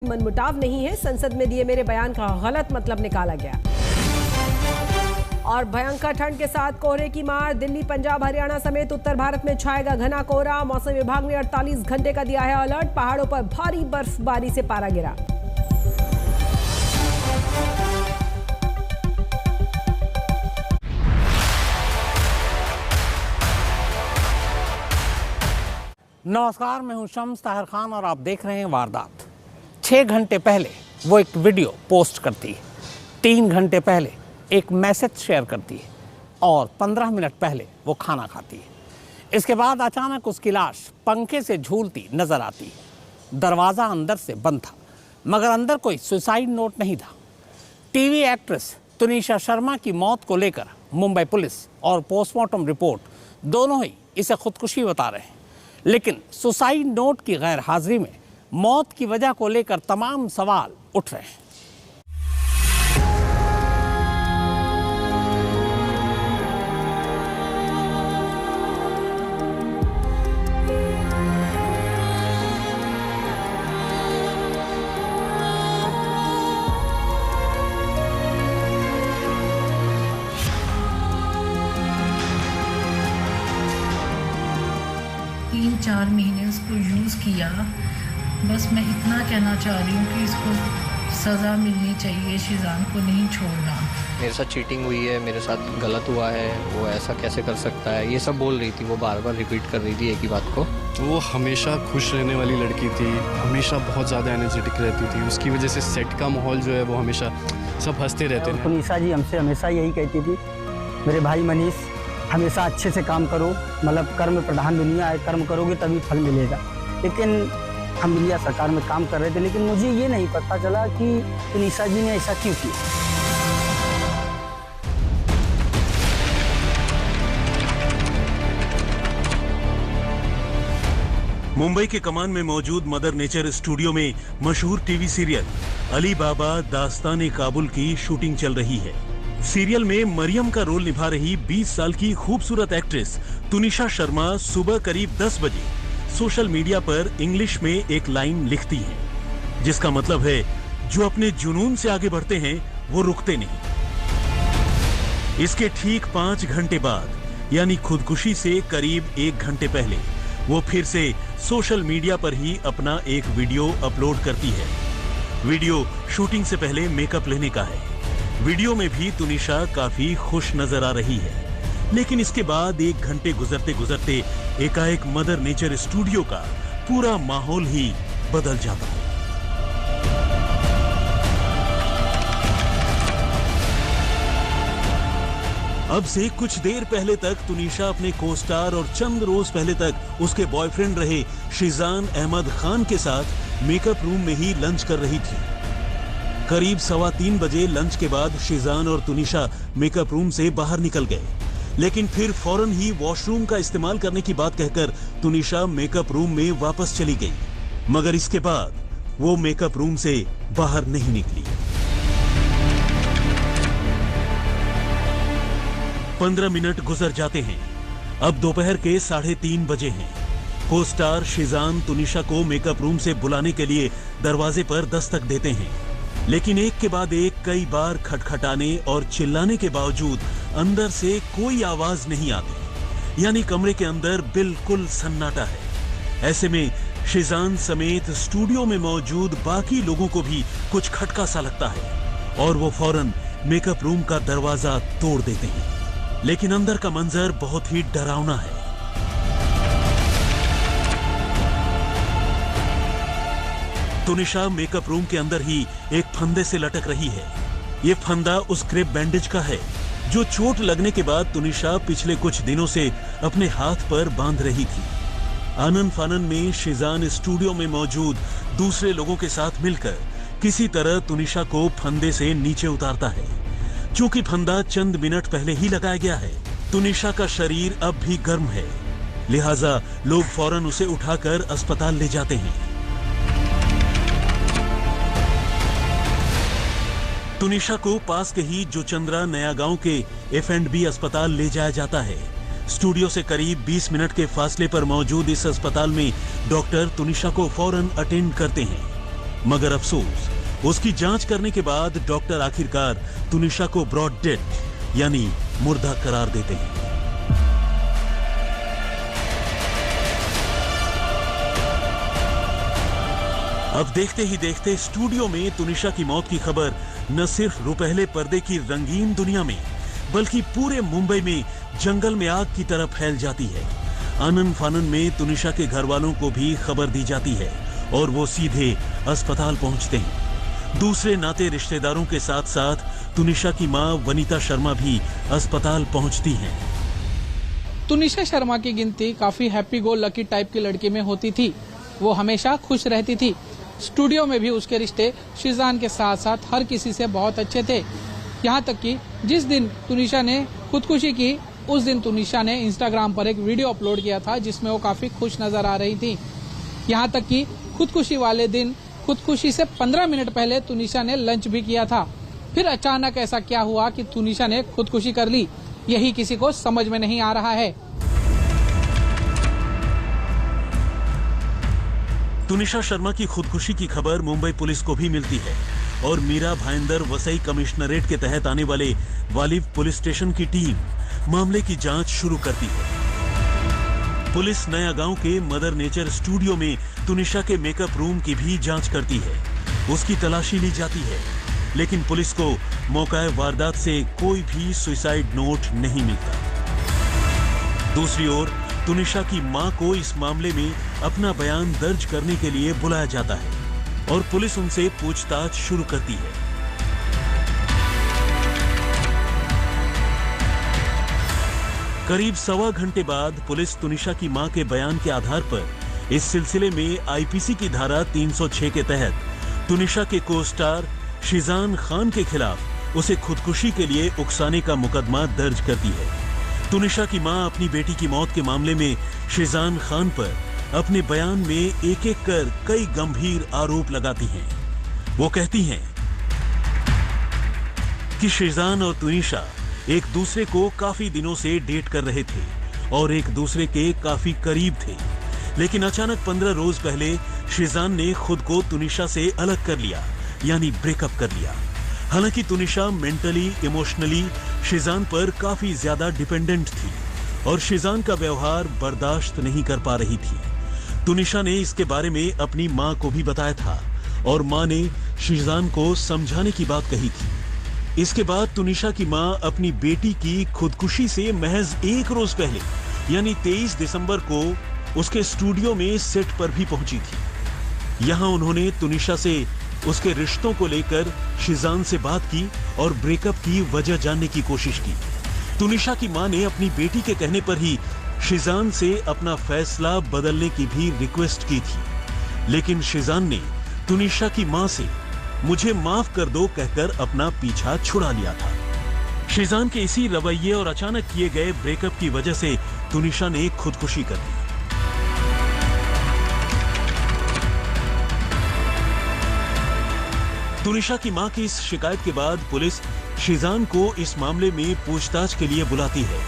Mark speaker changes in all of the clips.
Speaker 1: मनमुटाव नहीं है। संसद में दिए मेरे बयान का गलत मतलब निकाला गया। और भयंकर ठंड के साथ कोहरे की मार। दिल्ली, पंजाब, हरियाणा समेत उत्तर भारत में छाएगा घना कोहरा। मौसम विभाग ने 48 घंटे का दिया है अलर्ट। पहाड़ों पर भारी बर्फबारी से पारा गिरा।
Speaker 2: नमस्कार, मैं हूं शम्स ताहिर खान और आप देख रहे हैं वारदात। 6 घंटे पहले वो एक वीडियो पोस्ट करती है, 3 घंटे पहले एक मैसेज शेयर करती है और 15 मिनट पहले वो खाना खाती है। इसके बाद अचानक उसकी लाश पंखे से झूलती नजर आती है। दरवाज़ा अंदर से बंद था, मगर अंदर कोई सुसाइड नोट नहीं था। टीवी एक्ट्रेस तुनिशा शर्मा की मौत को लेकर मुंबई पुलिस और पोस्टमार्टम रिपोर्ट दोनों ही इसे खुदकुशी बता रहे हैं, लेकिन सुसाइड नोट की गैर हाजिरी में मौत की वजह को लेकर तमाम सवाल उठ रहे हैं।
Speaker 3: तीन 4 महीने उसको यूज़ किया। बस मैं इतना कहना चाह रही हूँ कि इसको सज़ा मिलनी चाहिए, शीज़ान को नहीं छोड़ना।
Speaker 4: मेरे साथ चीटिंग हुई है, मेरे साथ गलत हुआ है, वो ऐसा कैसे कर सकता है, ये सब बोल रही थी। वो बार बार रिपीट कर रही थी एक ही बात को।
Speaker 5: वो हमेशा खुश रहने वाली लड़की थी, हमेशा बहुत ज़्यादा एनर्जेटिक रहती थी। उसकी वजह से सेट का माहौल जो है वो हमेशा सब हंसते रहते थे।
Speaker 6: तुनिशा जी हमसे हमेशा यही कहती थी, मेरे भाई मनीष हमेशा अच्छे से काम करो, मतलब कर्म प्रधान दुनिया है, कर्म करोगे तभी फल मिलेगा। लेकिन हम इंडिया सरकार में काम कर रहे थे, लेकिन मुझे ये नहीं पता चला कि तुनिशा जी ने ऐसा क्यों किया।
Speaker 7: मुंबई के कमान में मौजूद मदर नेचर स्टूडियो में मशहूर टीवी सीरियल अली बाबा दास्तान काबुल की शूटिंग चल रही है। सीरियल में मरियम का रोल निभा रही 20 साल की खूबसूरत एक्ट्रेस तुनिशा शर्मा सुबह करीब 10 बजे सोशल मीडिया पर इंग्लिश में एक लाइन लिखती हैं, जिसका मतलब है जो अपने जुनून से आगे बढ़ते हैं वो रुकते नहीं। इसके ठीक 5 घंटे बाद यानी खुदकुशी से करीब 1 घंटे पहले वो फिर से सोशल मीडिया पर ही अपना एक वीडियो अपलोड करती है। वीडियो शूटिंग से पहले मेकअप लेने का है। वीडियो में भी तुनिशा काफी खुश नजर आ रही है, लेकिन इसके बाद 1 घंटे गुजरते गुजरते एकाएक मदर नेचर स्टूडियो का पूरा माहौल ही बदल जाता है। अब से कुछ देर पहले तक तुनिशा अपने को-स्टार और चंद रोज पहले तक उसके बॉयफ्रेंड रहे शीजान अहमद खान के साथ मेकअप रूम में ही लंच कर रही थी। करीब 3:15 बजे लंच के बाद शीजान और तुनिशा मेकअप रूम से बाहर निकल गए, लेकिन फिर फौरन ही वॉशरूम का इस्तेमाल करने की बात कहकर तुनिशा मेकअप रूम में वापस चली गई, मगर इसके बाद वो मेकअप रूम से बाहर नहीं निकली। 15 मिनट गुजर जाते हैं। अब दोपहर के 3:30 बजे हैं। को स्टार शीजान तुनिशा को मेकअप रूम से बुलाने के लिए दरवाजे पर दस्तक देते हैं, लेकिन एक के बाद एक कई बार खटखटाने और चिल्लाने के बावजूद अंदर से कोई आवाज नहीं आती, यानी कमरे के अंदर बिल्कुल सन्नाटा है। ऐसे में शीजान समेत स्टूडियो में मौजूद बाकी लोगों को भी कुछ खटका सा लगता है और वो फौरन मेकअप रूम का दरवाजा तोड़ देते हैं, लेकिन अंदर का मंजर बहुत ही डरावना है। तुनिशा मेकअप रूम के अंदर ही एक फंदे से लटक रही है। ये फंदा उस क्रेप बैंडेज का है जो चोट लगने के बाद तुनिशा पिछले कुछ दिनों से अपने हाथ पर बांध रही थी। आनन फानन में शीजान स्टूडियो में मौजूद दूसरे लोगों के साथ मिलकर किसी तरह तुनिशा को फंदे से नीचे उतारता है। चूंकि फंदा चंद मिनट पहले ही लगाया गया है, तुनिशा का शरीर अब भी गर्म है, लिहाजा लोग फौरन उसे उठाकर अस्पताल ले जाते हैं। तुनिशा को पास के ही जोचंद्रा नया गांव के F&B अस्पताल ले जाया जाता है। स्टूडियो से करीब 20 मिनट के फासले पर मौजूद इस अस्पताल में डॉक्टर तुनिशा को फौरन अटेंड करते हैं। मगर अफसोस, उसकी जांच करने के बाद डॉक्टर आखिरकार तुनिशा को ब्रॉड डेथ यानी मुर्दा करार देते हैं। अब देखते ही देखते स्टूडियो में तुनिशा की मौत की खबर न सिर्फ रुपहले पर्दे की रंगीन दुनिया में बल्कि पूरे मुंबई में जंगल में आग की तरह फैल जाती है। आनन फानन में तुनिशा के घर वालों को भी खबर दी जाती है और वो सीधे अस्पताल पहुंचते हैं। दूसरे नाते रिश्तेदारों के साथ साथ तुनिशा की मां वनीता शर्मा भी अस्पताल पहुंचती हैं।
Speaker 8: तुनिशा शर्मा की गिनती काफी हैप्पी गो लकी टाइप की लड़की में होती थी। वो हमेशा खुश रहती थी। स्टूडियो में भी उसके रिश्ते शिजान के साथ साथ हर किसी से बहुत अच्छे थे। यहाँ तक कि जिस दिन तुनिशा ने खुदकुशी की उस दिन तुनिशा ने इंस्टाग्राम पर एक वीडियो अपलोड किया था जिसमें वो काफी खुश नजर आ रही थी। यहाँ तक कि खुदकुशी वाले दिन खुदकुशी से 15 मिनट पहले तुनिशा ने लंच भी किया था। फिर अचानक ऐसा क्या हुआ कि तुनिशा ने खुदकुशी कर ली, यही किसी को समझ में नहीं आ रहा है।
Speaker 7: तुनिशा शर्मा की खुदकुशी की खबर मुंबई पुलिस को भी मिलती है और मीरा भाईंदर वसई कमिश्नरेट के तहत आने वाले वालिव पुलिस स्टेशन की टीम मामले की जांच शुरू करती है। पुलिस नया गांव के मदर नेचर स्टूडियो में तुनिशा के मेकअप रूम की भी जांच करती है। उसकी तलाशी ली जाती है, लेकिन पुलिस को मौका वारदात से कोई भी सुसाइड नोट नहीं मिलता। दूसरी ओर तुनिशा की मां को इस मामले में अपना बयान दर्ज करने के लिए बुलाया जाता है और पुलिस उनसे पूछताछ शुरू करती है। करीब 1.25 घंटे बाद पुलिस तुनिशा की मां के बयान के आधार पर इस सिलसिले में आईपीसी की धारा 306 के तहत तुनिशा के को स्टार शिजान खान के खिलाफ उसे खुदकुशी के लिए उकसाने का मुकदमा दर्ज करती है। तुनिशा की मां अपनी बेटी की मौत के मामले में शिजान खान पर अपने बयान में एक एक कर कई गंभीर आरोप लगाती हैं। वो कहती हैं कि शिजान और तुनिशा एक दूसरे को काफी दिनों से डेट कर रहे थे और एक दूसरे के काफी करीब थे, लेकिन अचानक 15 रोज पहले शिजान ने खुद को तुनिशा से अलग कर लिया, यानी ब्रेकअप कर लिया। हालांकि तुनिशा मेंटली इमोशनली शिजान पर काफी ज्यादा डिपेंडेंट थी और शिजान का व्यवहार बर्दाश्त नहीं कर पा रही थी। तुनिशा ने इसके बारे में अपनी मां को भी बताया था और मां ने शिजान को समझाने की बात कही थी। इसके बाद तुनिशा की मां अपनी बेटी की खुदकुशी से महज 1 रोज पहले यानी 23 दिसंबर को उसके स्टूडियो में सेट पर भी पहुंची थी। यहां उन्होंने तुनिशा से उसके रिश्तों को लेकर शिजान से बात की और ब्रेकअप की वजह जानने की कोशिश की। तुनिशा की मां ने अपनी बेटी के कहने पर ही शिजान से अपना फैसला बदलने की भी रिक्वेस्ट की थी, लेकिन शिजान ने तुनिशा की मां से मुझे माफ कर दो कहकर अपना पीछा छुड़ा लिया था। शिजान के इसी रवैये और अचानक किए गए ब्रेकअप की वजह से तुनिशा ने खुदकुशी कर ली। तुनिशा की मां की इस शिकायत के बाद पुलिस शिजान को इस मामले में पूछताछ के लिए बुलाती है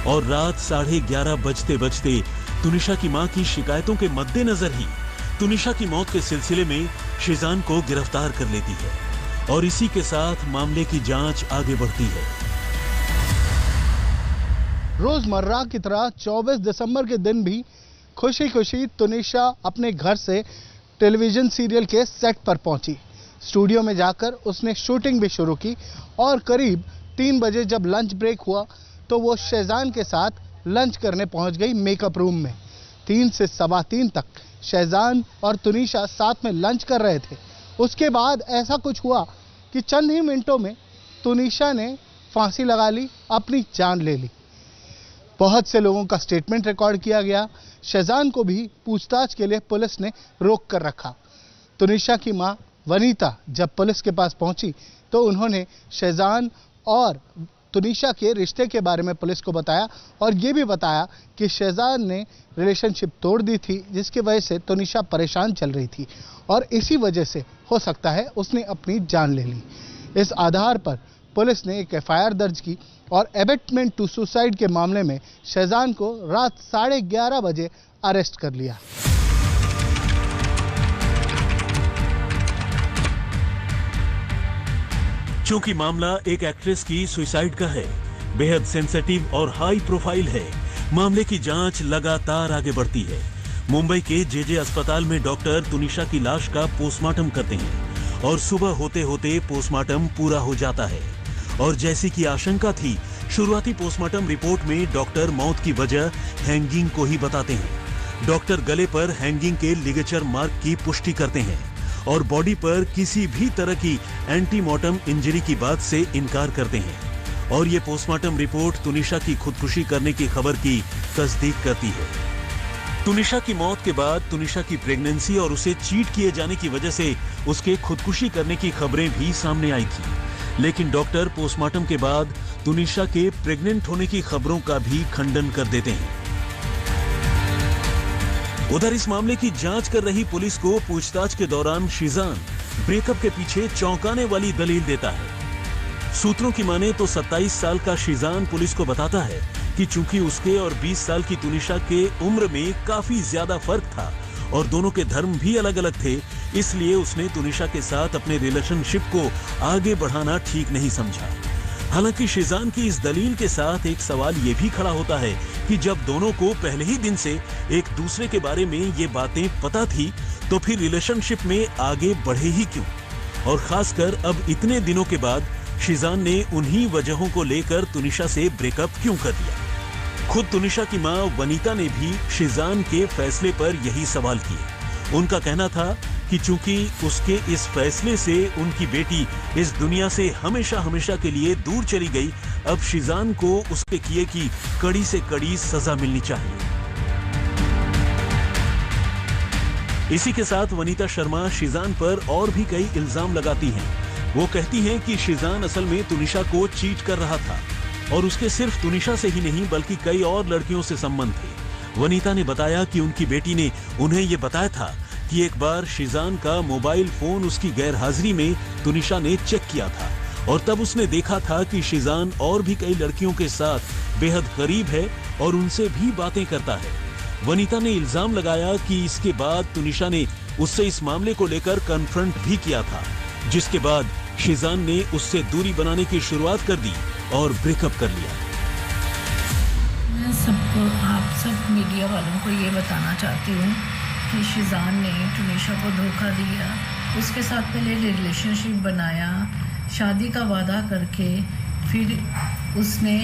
Speaker 7: और रात 11:30 बजते तुनिशा की मां की शिकायतों के मद्देनजर ही तुनिशा की मौत के सिलसिले में शिजान को गिरफ्तार कर लेती है और इसी के साथ मामले की जांच आगे बढ़ती है।
Speaker 9: रोजमर्रा की तरह 24 दिसंबर के दिन भी खुशी खुशी तुनिशा अपने घर से टेलीविजन सीरियल के सेट पर पहुंची। स्टूडियो में जाकर उसने शूटिंग भी शुरू की और करीब 3 बजे जब लंच ब्रेक हुआ तो वो शहजान के साथ लंच करने पहुंच गई मेकअप रूम में। 3 से 3:15 तक शहजान और तुनिशा साथ में लंच कर रहे थे। उसके बाद ऐसा कुछ हुआ कि चंद ही मिनटों में तुनिशा ने फांसी लगा ली, अपनी जान ले ली। बहुत से लोगों का स्टेटमेंट रिकॉर्ड किया गया। शहजान को भी पूछताछ के लिए पुलिस ने रोक कर रखा। तुनिशा की मां वनीता जब पुलिस के पास पहुंची तो उन्होंने शहजान और तुनिशा के रिश्ते के बारे में पुलिस को बताया और ये भी बताया कि शहजान ने रिलेशनशिप तोड़ दी थी, जिसकी वजह से तुनिशा परेशान चल रही थी और इसी वजह से हो सकता है उसने अपनी जान ले ली। इस आधार पर पुलिस ने एक एफआईआर दर्ज की और एबेटमेंट टू सुसाइड के मामले में शहजान को रात 11:30 बजे अरेस्ट कर लिया।
Speaker 7: चूंकि मामला एक एक्ट्रेस की सुसाइड का है, बेहद सेंसिटिव और हाई प्रोफाइल है, मामले की जांच लगातार आगे बढ़ती है। मुंबई के जेजे अस्पताल में डॉक्टर तुनिशा की लाश का पोस्टमार्टम करते हैं और सुबह होते होते पोस्टमार्टम पूरा हो जाता है। और जैसी की आशंका थी, शुरुआती पोस्टमार्टम रिपोर्ट में डॉक्टर मौत की वजह हैंगिंग को ही बताते हैं। डॉक्टर गले पर हैंगिंग के लिगेचर मार्क की पुष्टि करते हैं और बॉडी पर किसी भी तरह की एंटीमॉर्टम इंजरी की बात से इनकार करते हैं। और ये पोस्टमार्टम रिपोर्ट तुनिशा की खुदकुशी करने की खबर की तस्दीक करती है। तुनिशा की मौत के बाद तुनिशा की प्रेगनेंसी और उसे चीट किए जाने की वजह से उसके खुदकुशी करने की खबरें भी सामने आई थी, लेकिन डॉक्टर पोस्टमार्टम के बाद तुनिशा के प्रेग्नेंट होने की खबरों का भी खंडन कर देते हैं। उधर इस मामले की जांच कर रही पुलिस को पूछताछ के दौरान शिजान ब्रेकअप के पीछे चौंकाने वाली दलील देता है। सूत्रों की माने तो 27 साल का शिजान पुलिस को बताता है कि चूंकि उसके और 20 साल की तुनिशा के उम्र में काफी ज्यादा फर्क था और दोनों के धर्म भी अलग अलग थे, इसलिए उसने तुनिशा के साथ अपने रिलेशनशिप को आगे बढ़ाना ठीक नहीं समझा। हालांकि शिजान की इस दलील के साथ एक सवाल ये भी खड़ा होता है कि जब दोनों को पहले ही दिन से एक दूसरे के बारे में ये बातें पता थी, तो फिर रिलेशनशिप में आगे बढ़े ही क्यों? और खासकर अब इतने दिनों के बाद शिजान ने उन्हीं वजहों को लेकर तुनिशा से ब्रेकअप क्यों कर दिया? खुद तुनिशा की मां वनीता ने भी शिजान के फैसले पर यही सवाल किए। उनका कहना था कि चूंकि उसके इस फैसले से उनकी बेटी इस दुनिया से हमेशा हमेशा के लिए दूर चली गई, अब शिजान को उसके किए की कड़ी से कड़ी सजा मिलनी चाहिए। इसी के साथ वनीता शर्मा शिजान पर और भी कई इल्जाम लगाती हैं। वो कहती हैं कि शिजान असल में तुनिशा को चीट कर रहा था और उसके सिर्फ तुनिशा से ही नहीं बल्कि कई और लड़कियों से संबंध थे। वनीता ने बताया कि उनकी बेटी ने उन्हें ये बताया था कि एक बार शिजान का मोबाइल फोन उसकी गैरहाजिरी में तुनिशा ने चेक किया था और तब उसने देखा था कि शिजान और भी कई लड़कियों के साथ बेहद करीब है और उनसे भी बातें करता है। वनीता ने इल्जाम लगाया कि इसके बाद तुनिशा ने उससे इस मामले को लेकर कन्फ्रंट भी किया था, जिसके बाद शिजान ने उससे दूरी बनाने की शुरुआत कर दी और ब्रेकअप कर लिया।
Speaker 3: मैं सबको, आप सब मीडिया वालों को ये बताना चाहती हूँ कि शिजान ने तुनिशा को धोखा दिया, उसके साथ पहले रिलेशनशिप बनाया, शादी का वादा करके फिर उसने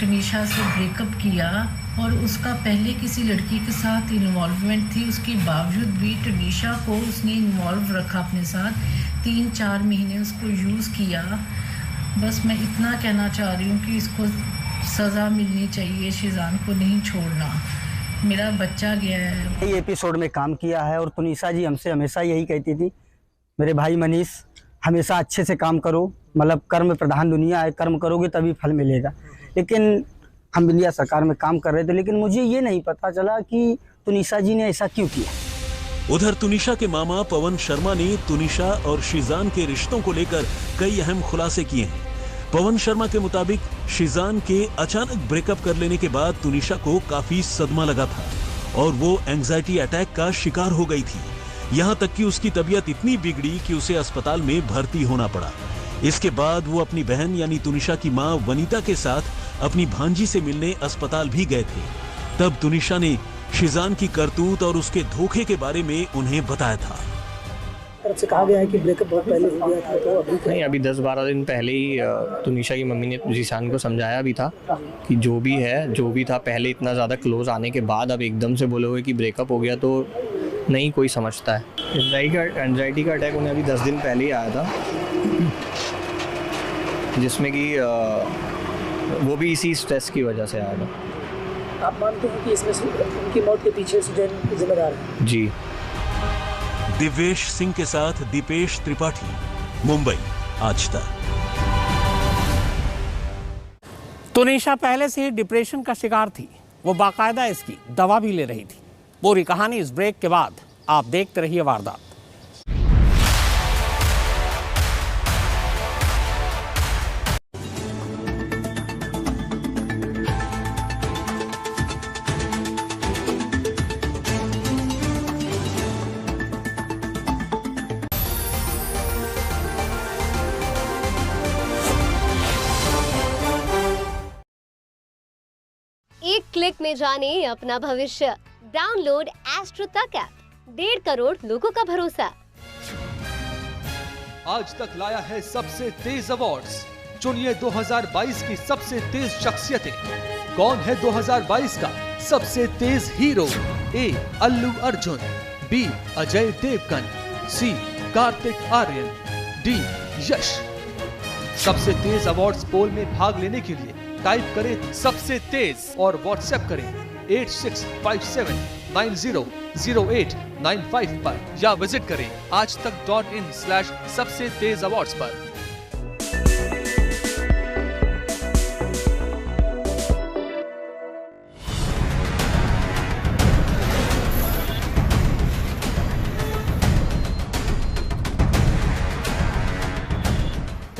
Speaker 3: तुनिशा से ब्रेकअप किया और उसका पहले किसी लड़की के साथ इन्वॉल्वमेंट थी। उसके बावजूद भी तुनिशा को उसने इन्वॉल्व रखा अपने साथ, 3-4 महीने उसको यूज़ किया। बस मैं इतना कहना चाह रही हूँ कि इसको सज़ा मिलनी चाहिए, शिजान को नहीं छोड़ना। मेरा बच्चा गया है।
Speaker 6: ये एपिसोड में काम किया है और तुनिशा जी हमसे हमेशा यही कहती थी, मेरे भाई मनीष हमेशा अच्छे से काम करो, मतलब कर्म प्रधान दुनिया है, कर्म करोगे तभी फल मिलेगा। लेकिन हम इंडिया सरकार में काम कर रहे थे, लेकिन मुझे ये नहीं पता चला कि तुनिशा जी ने ऐसा क्यों किया।
Speaker 7: उधर तुनिशा के मामा पवन शर्मा ने तुनिशा और शिजान के रिश्तों को लेकर कई अहम खुलासे किए हैं। पवन शर्मा के मुताबिक शिजान के अचानक ब्रेकअप कर लेने के बाद तुनिशा को काफी सदमा लगा था और वो एंजाइटी अटैक का शिकार हो गई थी। यहाँ तक कि उसकी तबीयत इतनी बिगड़ी कि उसे अस्पताल में भर्ती होना पड़ा। इसके बाद वो अपनी बहन यानी तुनिशा की मां वनीता के साथ अपनी भांजी से मिलने अस्पताल भी गए थे। तब तुनिशा ने शिजान की करतूत और उसके धोखे के बारे में उन्हें बताया था।
Speaker 10: से कहा गया है कि ब्रेकअप बहुत पहले हो गया था, तो अभी
Speaker 4: नहीं, अभी 10-12 दिन पहले ही तुनिशा की मम्मी ने शिजान को समझाया भी था कि जो भी था पहले इतना ज़्यादा क्लोज आने के बाद अब एकदम से बोलोगे कि ब्रेकअप हो गया तो नहीं कोई समझता है। एंजाइटी का अटैक उन्हें अभी 10 दिन पहले ही आया था, जिसमें कि वो भी इसी स्ट्रेस की वजह से आया था।
Speaker 10: आप मानते हैं कि इसमें उनकी मौत के पीछे सुजैन जिम्मेदार है?
Speaker 4: जी।
Speaker 7: दिव्येश सिंह के साथ दीपेश त्रिपाठी, मुंबई आज तक।
Speaker 2: तुनिशा पहले से ही डिप्रेशन का शिकार थी, वो बाकायदा इसकी दवा भी ले रही थी। पूरी कहानी इस ब्रेक के बाद, आप देखते रहिए वारदात।
Speaker 11: क्लिक में जाने अपना भविष्य। डाउनलोड एस्ट्रो तक ऐप। 1.5 करोड़ लोगों का भरोसा।
Speaker 12: आज तक लाया है सबसे तेज अवार्ड्स। चुनिए 2022 की सबसे तेज शख्सियतें। कौन है 2022 का सबसे तेज हीरो? ए. अल्लू अर्जुन, बी. अजय देवगन, सी. कार्तिक आर्यन, डी. यश। सबसे तेज अवार्ड्स पोल में भाग लेने के लिए टाइप करें सबसे तेज और व्हाट्सएप करें 8657900895 पर या विजिट करें aajtak.in/सबसे तेज अवार्ड्स पर।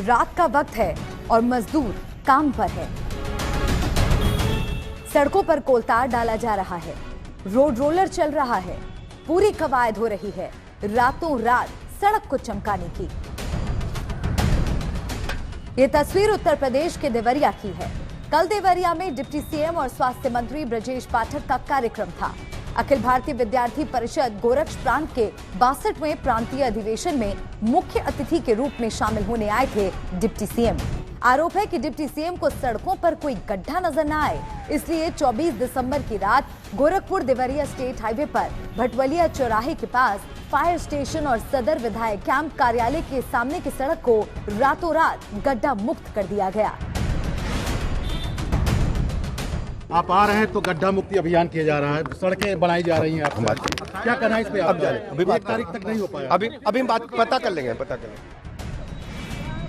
Speaker 13: रात का वक्त है और मजदूर काम पर है। सड़कों पर कोलतार डाला जा रहा है, रोड रोलर चल रहा है, पूरी कवायद हो रही है रातों रात सड़क को चमकाने की। ये तस्वीर उत्तर प्रदेश के देवरिया की है। कल देवरिया में डिप्टी सीएम और स्वास्थ्य मंत्री ब्रजेश पाठक का कार्यक्रम था। अखिल भारतीय विद्यार्थी परिषद गोरक्ष प्रांत के 62वें प्रांतीय अधिवेशन में मुख्य अतिथि के रूप में शामिल होने आए थे डिप्टी सीएम। आरोप है कि डिप्टी सीएम को सड़कों पर कोई गड्ढा नजर न आए, इसलिए 24 दिसंबर की रात गोरखपुर देवरिया स्टेट हाईवे पर भटवलिया चौराहे के पास फायर स्टेशन और सदर विधायक कैंप कार्यालय के सामने की सड़क को रातों रात गड्ढा मुक्त कर दिया गया।
Speaker 14: आप आ रहे हैं तो गड्ढा मुक्ति अभियान किया जा रहा है, सड़कें बनाई जा रही हैं। आप क्या करना है इस पे? अभी 1 तारीख तक नहीं हो पाया।
Speaker 15: अभी बात पता कर लेंगे।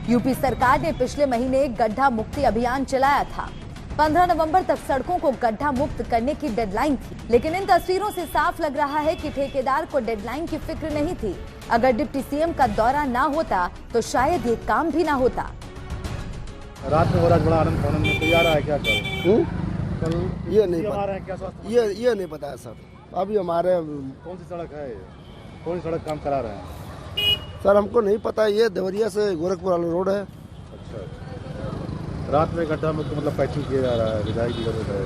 Speaker 13: यूपी सरकार ने पिछले महीने गड्ढा मुक्ति अभियान चलाया था। 15 नवंबर तक सड़कों को गड्ढा मुक्त करने की डेडलाइन थी, लेकिन इन तस्वीरों से साफ लग रहा है कि ठेकेदार को डेडलाइन की फिक्र नहीं थी। अगर डिप्टी सीएम का दौरा ना होता तो शायद ये काम भी ना होता।
Speaker 14: रात में हो रहा बड़ा आनंद फानंद में तैयार है क्या कल?
Speaker 15: ये नहीं पता, ये नहीं पता है सर। अभी हमारे
Speaker 14: कौन सी सड़क है, कौन सी सड़क काम करा रहे हैं
Speaker 15: सर? हमको नहीं पता। ये देवरिया से गोरखपुर वाला रोड है।
Speaker 14: अच्छा, रात में गड्ढा मुक्त मतलब पैचिंग किया जा रहा है, विधायक की जरूरत है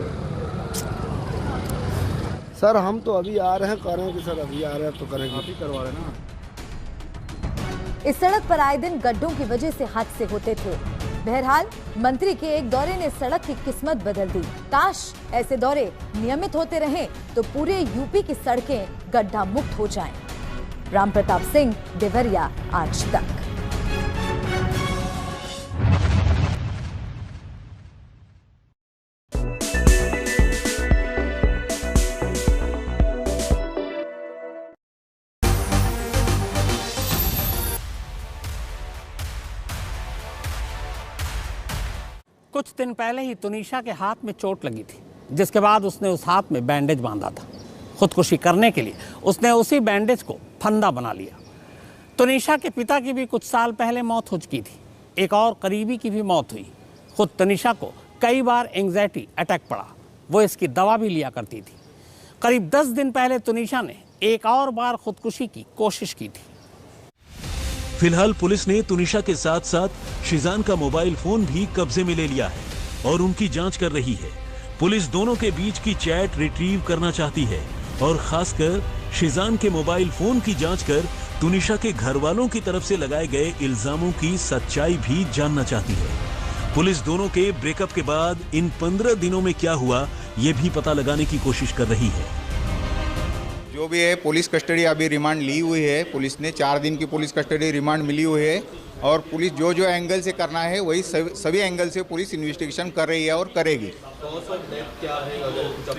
Speaker 15: सर। हम तो अभी आ रहे हैं, कह रहे हैं कि सर अभी आ रहे हैं तो करेंगे।
Speaker 14: आप ही करवा रहे हैं ना।
Speaker 13: इस सड़क पर आए दिन गड्ढों की वजह से हादसे होते थे। बहरहाल मंत्री के एक दौरे ने सड़क की किस्मत बदल दी। काश ऐसे दौरे नियमित होते रहें तो पूरे यूपी की सड़कें गड्ढा मुक्त हो जाएं। राम प्रताप सिंह, देवरिया, आज तक।
Speaker 2: कुछ दिन पहले ही तुनिशा के हाथ में चोट लगी थी, जिसके बाद उसने उस हाथ में बैंडेज बांधा था। खुदकुशी करने के लिए उसने उसी बैंडेज को फंदा बना लिया। तुनिशा के पिता की भी कुछ साल पहले मौत हो चुकी थी। एक और करीबी की भी मौत हुई। खुद तुनिशा को कई बार एंग्जाइटी अटैक पड़ा, वो इसकी दवा भी लिया करती थी। करीब 10 दिन पहले तुनिशा ने एक और बार खुदकुशी की कोशिश की थी।
Speaker 7: फिलहाल पुलिस ने तुनिशा के साथ साथ शिजान का मोबाइल फोन भी कब्जे में ले लिया है और उनकी जांच कर रही है। पुलिस दोनों के बीच की चैट रिट्रीव करना चाहती है और खासकर शिजान के मोबाइल फोन की जांच कर तुनिशा के घर वालों की तरफ से लगाए गए इल्जामों की सच्चाई भी जानना चाहती है। पुलिस दोनों के ब्रेकअप के बाद इन 15 दिनों में क्या हुआ ये भी पता लगाने की कोशिश कर रही है।
Speaker 16: जो भी है पुलिस कस्टडी अभी रिमांड ली हुई है। पुलिस ने 4 दिन की पुलिस कस्टडी रिमांड मिली हुई है और पुलिस जो एंगल से करना है वही सभी एंगल से पुलिस इन्वेस्टिगेशन कर रही है और करेगी।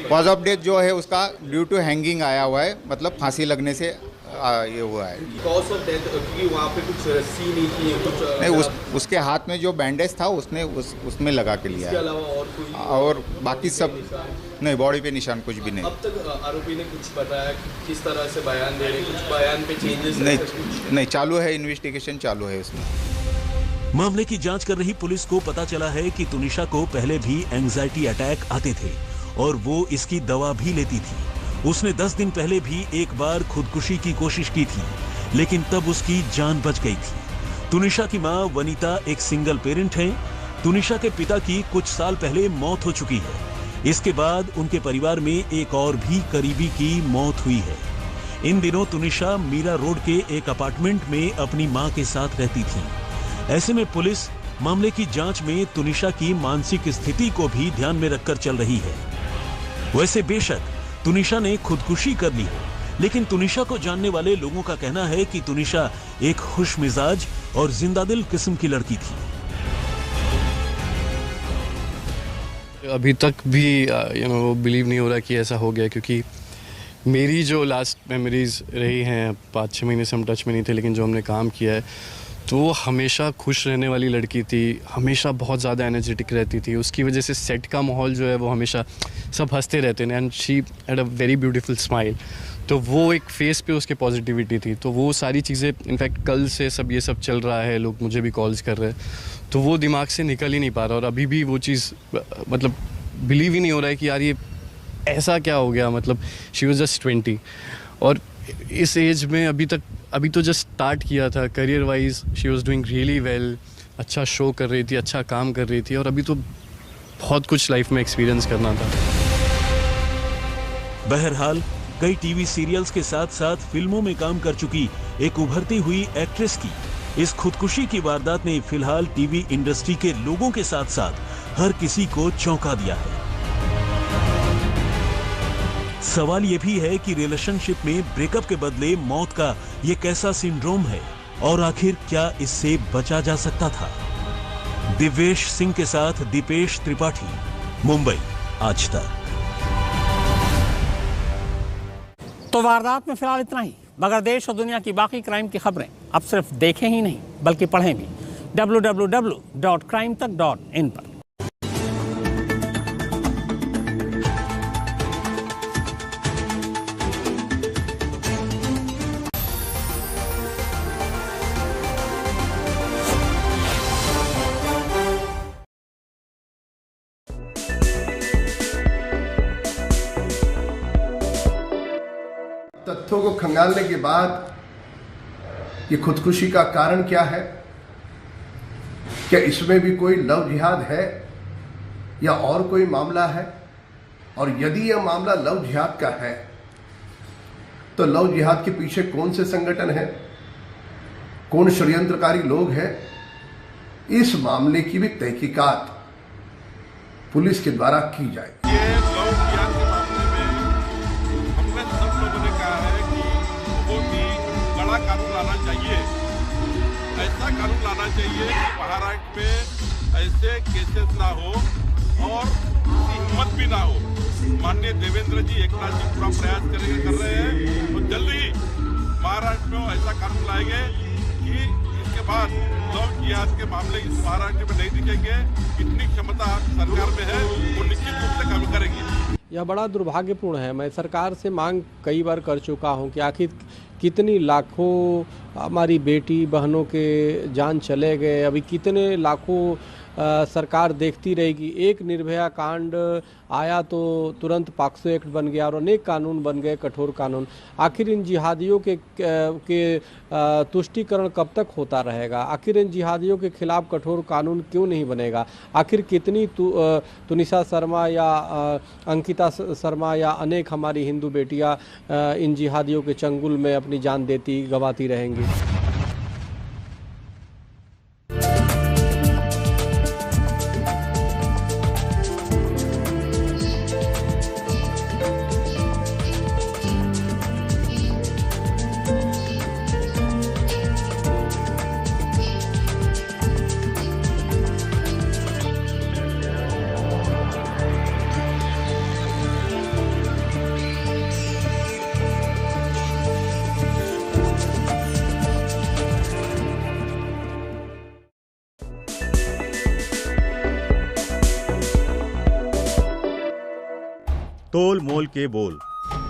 Speaker 16: कॉज ऑफ डेथ जो है उसका ड्यू टू हैंगिंग आया हुआ है, मतलब फांसी लगने से ये हुआ है।
Speaker 17: कॉज ऑफ डेथ क्योंकि वहाँ पे कुछ रस्सी नहीं थी, कुछ
Speaker 16: नहीं, उसके हाथ में जो बैंडेज था उसमें लगा के लिया।
Speaker 17: इसके अलावा और कोई
Speaker 16: और बाकी सब नहीं, बॉडी पे निशान कुछ भी नहीं।
Speaker 17: अब तक आरोपी ने कुछ बताया कि किस तरह से बयान दे रहे, कुछ बयान पे चेंजेस
Speaker 16: नहीं, चालू है, इन्वेस्टिगेशन चालू है उसमें।
Speaker 7: मामले की जांच कर रही पुलिस को पता चला है कि तुनिशा को पहले भी एंजाइटी अटैक आते थे और वो इसकी दवा भी लेती थी। उसने 10 दिन पहले भी एक बार खुदकुशी की कोशिश की थी, लेकिन तब उसकी जान बच गई थी। तुनिशा की मां वनीता एक सिंगल पेरेंट हैं। तुनिशा के पिता की कुछ साल पहले मौत हो चुकी है, इसके बाद उनके परिवार में एक और भी करीबी की मौत हुई है। इन दिनों तुनिशा मीरा रोड के एक अपार्टमेंट में अपनी मां के साथ रहती थी। ऐसे में पुलिस मामले की जांच में तुनिशा की मानसिक स्थिति को भी ध्यान में रखकर चल रही है। वैसे बेशक तुनिशा ने खुदकुशी कर ली है, लेकिन तुनिशा को जानने वाले लोगों का कहना है कि तुनिशा एक खुशमिजाज और जिंदादिल किस्म की लड़की थी।
Speaker 5: अभी तक भी बिलीव नहीं हो रहा कि ऐसा हो गया, क्योंकि मेरी जो लास्ट मेमोरीज रही हैं, 5-6 महीने से हम टच में नहीं थे, लेकिन जो हमने काम किया है तो वो हमेशा खुश रहने वाली लड़की थी, हमेशा बहुत ज़्यादा एनर्जेटिक रहती थी। उसकी वजह से सेट का माहौल जो है वो हमेशा सब हंसते रहते हैं, and she had a very beautiful smile. तो वो एक फेस पे उसके पॉजिटिविटी थी। तो वो सारी चीज़ें, इनफैक्ट कल से ये सब चल रहा है, लोग मुझे भी कॉल्स कर रहे हैं, तो वो दिमाग से निकल ही नहीं पा रहा। और अभी भी वो चीज़ मतलब बिलीव ही नहीं हो रहा है कि यार ये ऐसा क्या हो गया। मतलब शी वॉज जस्ट 20 और इस एज में अभी तो जस्ट स्टार्ट किया था career wise. She was doing really well, अच्छा शो कर रही थी, अच्छा काम कर रही थी, और अभी तो बहुत कुछ लाइफ में एक्सपीरियंस करना था।
Speaker 7: बहरहाल कई टीवी सीरियल्स के साथ साथ फिल्मों में काम कर चुकी एक उभरती हुई एक्ट्रेस की इस खुदकुशी की वारदात ने फिलहाल टीवी इंडस्ट्री के लोगों के साथ साथ हर किसी को चौंका दिया है। सवाल यह भी है कि रिलेशनशिप में ब्रेकअप के बदले मौत का यह कैसा सिंड्रोम है और आखिर क्या इससे बचा जा सकता था। दिव्येश सिंह के साथ दीपेश त्रिपाठी, मुंबई, आज तक।
Speaker 2: तो वारदात में फिलहाल इतना ही, मगर देश और दुनिया की बाकी क्राइम की खबरें अब सिर्फ देखें ही नहीं बल्कि पढ़ें भी www.crimetak.in पर।
Speaker 18: तथ्यों को खंगालने के बाद ये खुदकुशी का कारण क्या है, क्या इसमें भी कोई लव जिहाद है या और कोई मामला है, और यदि यह मामला लव जिहाद का है तो लव जिहाद के पीछे कौन से संगठन है, कौन षड्यंत्रकारी लोग हैं, इस मामले की भी तहकीकात पुलिस के द्वारा की जाए।
Speaker 19: कानून लाना चाहिए, ऐसा कानून लाना चाहिए कि महाराष्ट्र में ऐसे केसेस ना हो और हिम्मत भी ना हो। माननीय देवेंद्र जी, एकनाथ जी पूरा प्रयास कर रहे हैं, तो जल्दी ही महाराष्ट्र में ऐसा कानून लाएंगे कि इसके बाद लव जिहाद के मामले इस महाराष्ट्र में नहीं दिखेंगे। इतनी क्षमता सरकार में है, वो निश्चित रूप से काम करेगी।
Speaker 20: यह बड़ा दुर्भाग्यपूर्ण है। मैं सरकार से मांग कई बार कर चुका हूं कि आखिर कितनी लाखों हमारी बेटी बहनों के जान चले गए, अभी कितने लाखों सरकार देखती रहेगी। एक निर्भया कांड आया तो तुरंत पॉक्सो एक्ट बन गया और अनेक कानून बन गए, कठोर कानून। आखिर इन जिहादियों के तुष्टीकरण कब तक होता रहेगा? आखिर इन जिहादियों के खिलाफ कठोर कानून क्यों नहीं बनेगा? आखिर कितनी तुनिशा शर्मा या अंकिता शर्मा या अनेक हमारी हिंदू बेटियां इन जिहादियों के चंगुल में अपनी जान गंवाती रहेंगी?
Speaker 21: तोल मोल के बोल,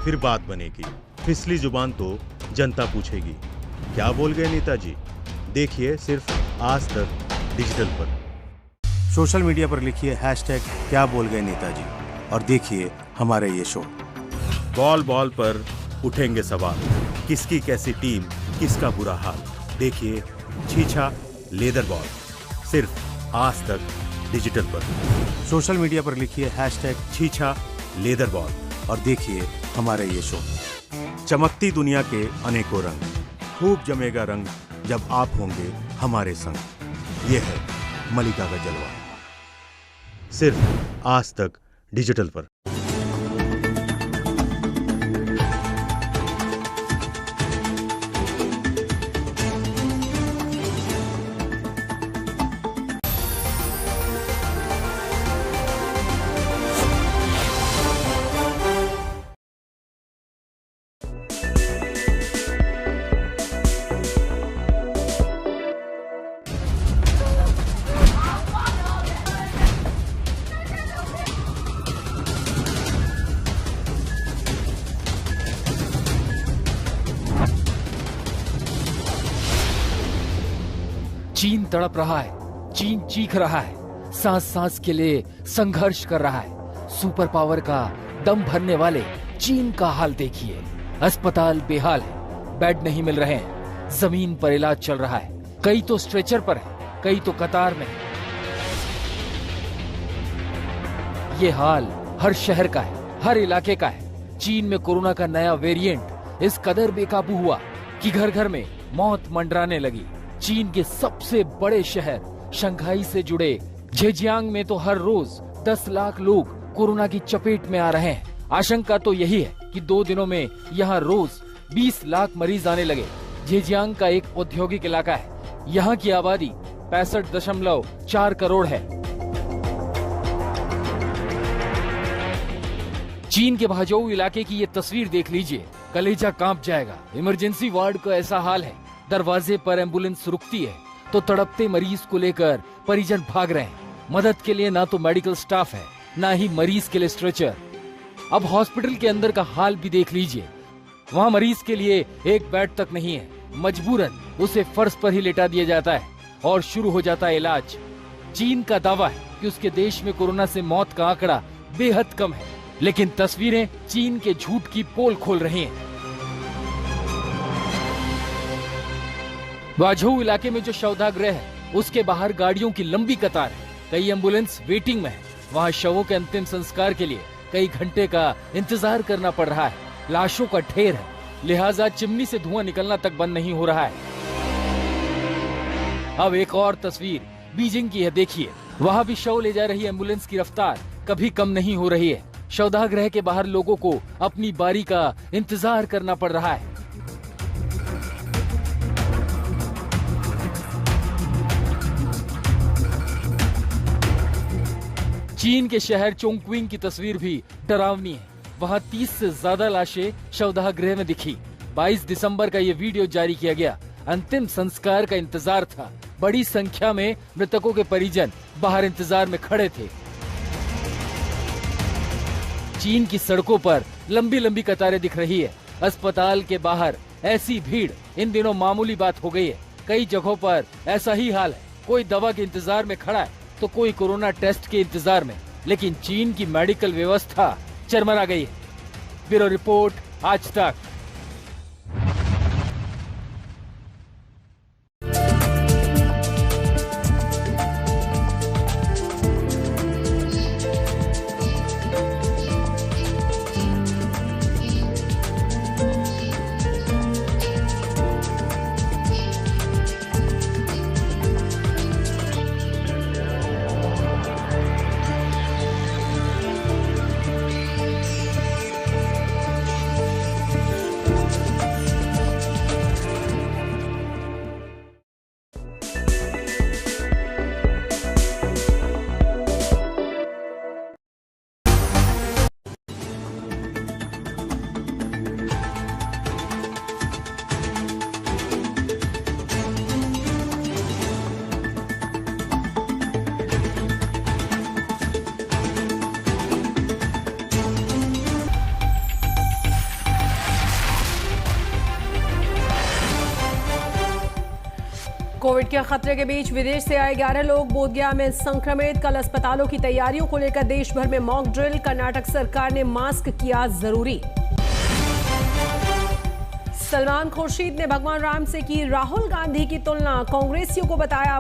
Speaker 21: फिर बात बनेगी। फिसली जुबान तो जनता पूछेगी। क्या बोल गए नेताजी? देखिए सिर्फ आज तक डिजिटल पर।
Speaker 22: सोशल मीडिया पर लिखिए #क्या बोल गए नेताजी और देखिए हमारा ये शो।
Speaker 21: बॉल बॉल पर उठेंगे सवाल, किसकी कैसी टीम, किसका बुरा हाल। देखिए छीछा लेदर बॉल, सिर्फ आज तक डिजिटल पर। सोशल मीडिया पर लिखिए #छीछा लेदर बॉल और देखिए हमारे ये शो। चमकती दुनिया के अनेकों रंग, खूब जमेगा रंग जब आप होंगे हमारे संग। ये है मलिका का जलवा, सिर्फ आज तक डिजिटल पर।
Speaker 1: चीन तड़प रहा है, चीन चीख रहा है, सांस सांस के लिए संघर्ष कर रहा है। सुपर पावर का दम भरने वाले चीन का हाल देखिए। अस्पताल बेहाल है, बेड नहीं मिल रहे हैं, जमीन पर इलाज चल रहा है। कई तो स्ट्रेचर पर है, कई तो कतार में है। ये हाल हर शहर का है, हर इलाके का है। चीन में कोरोना का नया वेरिएंट इस कदर बेकाबू हुआ कि घर घर में मौत मंडराने लगी। चीन के सबसे बड़े शहर शंघाई से जुड़े झेजियांग में तो हर रोज 10 लाख लोग कोरोना की चपेट में आ रहे हैं। आशंका तो यही है कि 2 दिनों में यहाँ रोज 20 लाख मरीज आने लगे। झेजियांग का एक औद्योगिक इलाका है, यहाँ की आबादी 65.4 करोड़ है। चीन के भाजोऊ इलाके की ये तस्वीर देख लीजिए, कलेजा कांप जाएगा। इमरजेंसी वार्ड का ऐसा हाल है, दरवाजे पर एम्बुलेंस रुकती है तो तड़पते मरीज को लेकर परिजन भाग रहे हैं। मदद के लिए ना तो मेडिकल स्टाफ है, ना ही मरीज के लिए स्ट्रेचर। अब हॉस्पिटल के अंदर का हाल भी देख लीजिए, वहाँ मरीज के लिए एक बेड तक नहीं है। मजबूरन उसे फर्श पर ही लेटा दिया जाता है और शुरू हो जाता है इलाज। चीन का दावा है कि उसके देश में कोरोना से मौत का आंकड़ा बेहद कम है, लेकिन तस्वीरें चीन के झूठ की पोल खोल रही हैं। वाझोउ इलाके में जो शवदाह है उसके बाहर गाड़ियों की लंबी कतार है, कई एम्बुलेंस वेटिंग में है। वहाँ शवों के अंतिम संस्कार के लिए कई घंटे का इंतजार करना पड़ रहा है। लाशों का ढेर है, लिहाजा चिमनी से धुआं निकलना तक बंद नहीं हो रहा है। अब एक और तस्वीर बीजिंग की है, देखिए। वहाँ भी शव ले जा रही एम्बुलेंस की रफ्तार कभी कम नहीं हो रही है। शवदाह के बाहर लोगों को अपनी बारी का इंतजार करना पड़ रहा है। चीन के शहर चोंगक्विंग की तस्वीर भी डरावनी है। वहाँ 30 से ज्यादा लाशें शवदाह गृह में दिखी। 22 दिसंबर का ये वीडियो जारी किया गया। अंतिम संस्कार का इंतजार था। बड़ी संख्या में मृतकों के परिजन बाहर इंतजार में खड़े थे। चीन की सड़कों पर लंबी लंबी कतारें दिख रही है। अस्पताल के बाहर ऐसी भीड़ इन दिनों मामूली बात हो गई है। कई जगहों पर ऐसा ही हाल है, कोई दवा के इंतजार में खड़ा है तो कोई कोरोना टेस्ट के इंतजार में। लेकिन चीन की मेडिकल व्यवस्था चरमरा गई है। ब्यूरो रिपोर्ट, आज तक।
Speaker 8: कोविड के खतरे के बीच विदेश से आए 11 लोग बोधगया में संक्रमित। कल अस्पतालों की तैयारियों को लेकर देश भर में मॉक ड्रिल। कर्नाटक सरकार ने मास्क किया जरूरी। सलमान खुर्शीद ने भगवान राम से की राहुल गांधी की तुलना। कांग्रेसियों को बताया